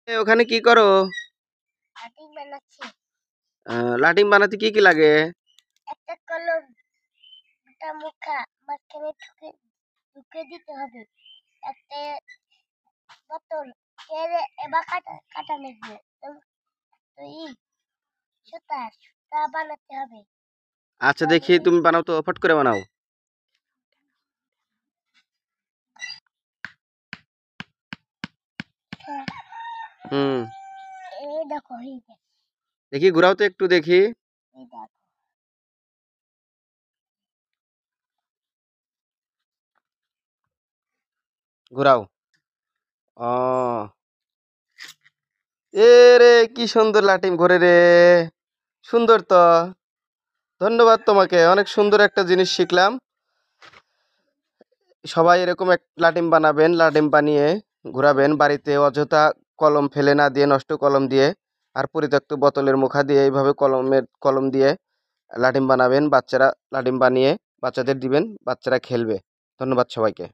ওখানে কি করো? লাটিম বানাচ্ছি। লাটিম বানাতে কি কি লাগে? একটা কলম, একটা মুখা মাঝখানে ঢুকে দিতে হবে। একটা বোতল এর এবার কাটা লাগবে। তো সুতা বানাতে হবে। আচ্ছা দেখি তুমি বানাও তো, ফট করে বানাও। হুম, এই দেখো দেখি ঘুরাও তো একটু দেখি। এই দেখো। ঘুরাও। ও এ রে, কি সুন্দর লাটিম ঘোরে রে। সুন্দর তো। ধন্যবাদ তোমাকে, অনেক সুন্দর একটা জিনিস শিখলাম। সবাই এরকম এক লাটিম বানাবেন, লাটিম বানিয়ে ঘুরাবেন বাড়িতে, অযথা কলম ফেলে না দিয়ে, নষ্ট কলম দিয়ে আর পরিত্যক্ত বোতলের মুখা দিয়ে এইভাবে কলম দিয়ে লাটিম বানাবেন। বাচ্চারা লাটিম বানিয়ে বাচ্চাদের দিবেন, বাচ্চারা খেলবে। ধন্যবাদ সবাইকে।